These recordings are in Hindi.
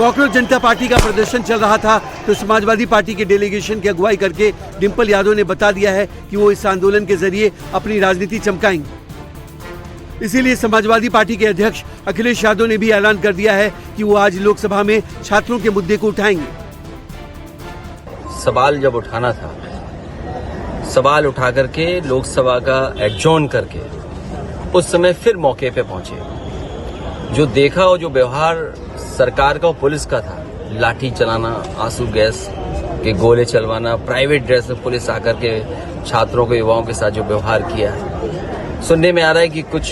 कॉकरोच जनता पार्टी का प्रदर्शन चल रहा था तो समाजवादी पार्टी के डेलीगेशन की अगुवाई करके डिंपल यादव ने बता दिया है कि वो इस आंदोलन के जरिए अपनी राजनीति चमकाएंगे। इसीलिए समाजवादी पार्टी के अध्यक्ष अखिलेश यादव ने भी ऐलान कर दिया है कि वो आज लोकसभा में छात्रों के मुद्दे को उठाएंगे। सवाल जब उठाना था, सवाल उठा करके लोकसभा का एडजॉर्न करके उस समय फिर मौके पे पहुंचे। जो देखा और जो व्यवहार सरकार का और पुलिस का था, लाठी चलाना, आंसू गैस के गोले चलवाना, प्राइवेट ड्रेस में पुलिस आकर के छात्रों को, युवाओं के साथ जो व्यवहार किया है, सुनने में आ रहा है कि कुछ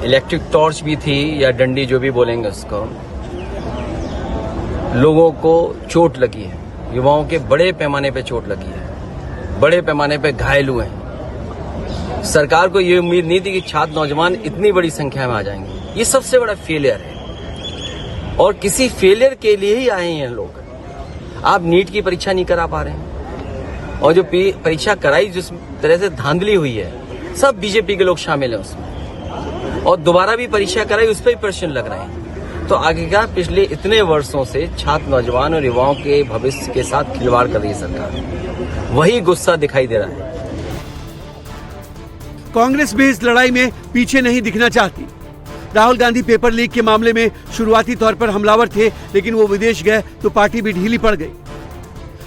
इलेक्ट्रिक टॉर्च भी थी या डंडी, जो भी बोलेंगे उसको। लोगों को चोट लगी है, युवाओं के बड़े पैमाने पे चोट लगी है, बड़े पैमाने पे घायल हुए हैं। सरकार को ये उम्मीद नहीं थी कि छात्र नौजवान इतनी बड़ी संख्या में आ जाएंगे। ये सबसे बड़ा फेलियर है और किसी फेलियर के लिए ही आए हैं लोग। आप नीट की परीक्षा नहीं करा पा रहे हैं और जो परीक्षा कराई, जिस तरह से धांधली हुई है, सब बीजेपी के लोग शामिल हैं उसमें, और दोबारा भी परीक्षा कराई, उस पर भी प्रश्न लग रहे हैं। तो आगे का पिछले इतने वर्षों से छात्र, नौजवान और युवाओं के भविष्य के साथ खिलवाड़ कर रही है सरकार। वही गुस्सा दिखाई दे रहा है। कांग्रेस भी इस लड़ाई में पीछे नहीं दिखना चाहती। राहुल गांधी पेपर लीक के मामले में शुरुआती तौर पर हमलावर थे, लेकिन वो विदेश गए तो पार्टी भी ढीली पड़ गई।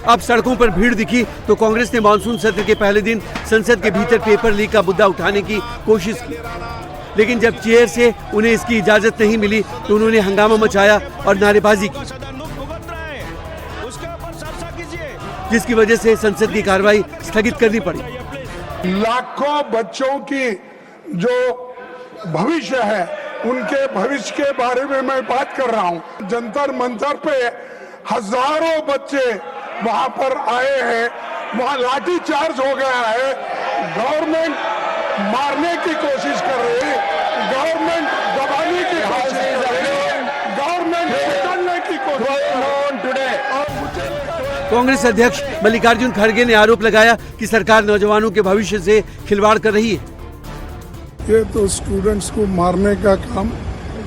अब सड़कों पर भीड़ दिखी तो कांग्रेस ने मानसून सत्र के पहले दिन संसद के भीतर पेपर लीक का मुद्दा उठाने की कोशिश की, लेकिन जब चेयर से उन्हें इसकी इजाजत नहीं मिली तो उन्होंने हंगामा मचाया और नारेबाजी की, जिसकी वजह से संसद की कार्रवाई स्थगित करनी पड़ी। लाखों बच्चों की जो भविष्य है, उनके भविष्य के बारे में मैं बात कर रहा हूं। जंतर मंतर पे हजारों बच्चे वहां पर आए हैं, वहां लाठी चार्ज हो गया है। गवर्नमेंट मारने की कोशिश कर रही है, गवर्नमेंट दबाने की कोशिश कर रही है, गवर्नमेंट निकालने की कोशिश कर रही है। कांग्रेस अध्यक्ष मल्लिकार्जुन खड़गे ने आरोप लगाया कि सरकार नौजवानों के भविष्य से खिलवाड़ कर रही है। ये तो स्टूडेंट्स को मारने का काम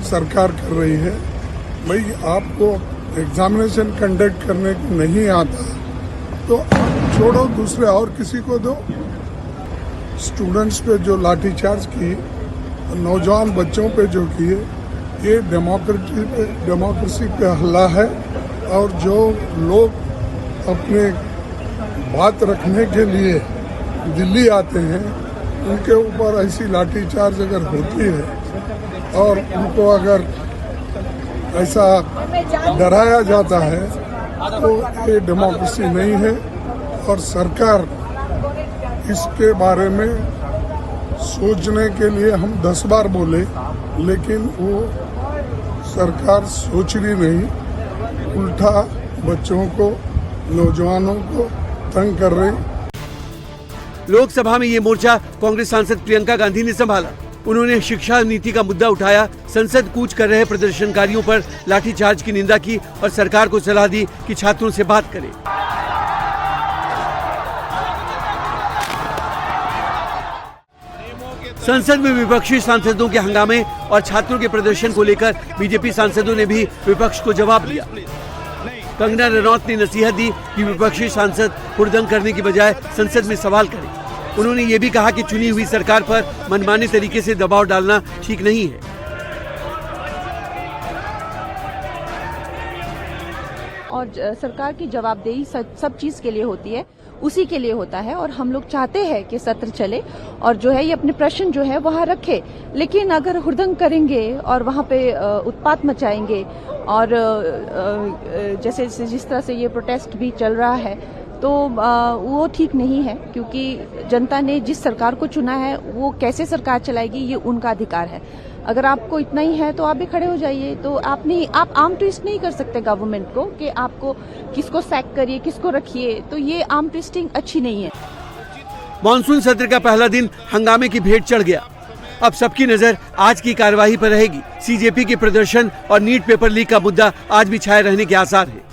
सरकार कर रही है। भाई, आपको एग्जामिनेशन कंडक्ट करने को नहीं आता तो आप छोड़ो, दूसरे और किसी को दो। स्टूडेंट्स पे जो लाठीचार्ज की, नौजवान बच्चों पे जो किए, ये डेमोक्रेसी पे हल्ला है। और जो लोग अपने बात रखने के लिए दिल्ली आते हैं, उनके ऊपर ऐसी लाठीचार्ज अगर होती है और उनको अगर ऐसा डराया जाता है तो ये डेमोक्रेसी नहीं है। और सरकार इसके बारे में सोचने के लिए हम 10 बार बोले, लेकिन वो सरकार सोच रही नहीं, उल्टा बच्चों को, नौजवानों को तंग कर रही। लोकसभा में ये मोर्चा कांग्रेस सांसद प्रियंका गांधी ने संभाला। उन्होंने शिक्षा नीति का मुद्दा उठाया, संसद कूच कर रहे प्रदर्शनकारियों पर लाठीचार्ज की निंदा की और सरकार को सलाह दी कि छात्रों से बात करें। संसद में विपक्षी सांसदों के हंगामे और छात्रों के प्रदर्शन को लेकर बीजेपी सांसदों ने भी विपक्ष को जवाब दिया। कंगना रनौत ने नसीहत दी कि विपक्षी सांसद हुड़दंग करने की बजाय संसद में सवाल करें। उन्होंने ये भी कहा कि चुनी हुई सरकार पर मनमाने तरीके से दबाव डालना ठीक नहीं है। और सरकार की जवाबदेही सब चीज के लिए होती है, उसी के लिए होता है। और हम लोग चाहते हैं कि सत्र चले और जो है ये अपने प्रश्न जो है वहाँ रखे, लेकिन अगर हुड़दंग करेंगे और वहाँ पे उत्पात मचाएंगे और जैसे जिस तरह से ये प्रोटेस्ट भी चल रहा है, तो वो ठीक नहीं है। क्योंकि जनता ने जिस सरकार को चुना है, वो कैसे सरकार चलाएगी ये उनका अधिकार है। अगर आपको इतना ही है तो आप भी खड़े हो जाइए। तो आप आर्म ट्विस्ट नहीं कर सकते गवर्नमेंट को कि आपको किसको सैक करिए, किसको रखिए। तो ये आर्म ट्विस्टिंग अच्छी नहीं है। मानसून सत्र का पहला दिन हंगामे की भेंट चढ़ गया। अब सबकी नजर आज की कार्यवाही पर रहेगी। सीजेपी के प्रदर्शन और नीट पेपर लीक का मुद्दा आज भी छाए रहने के आसार है।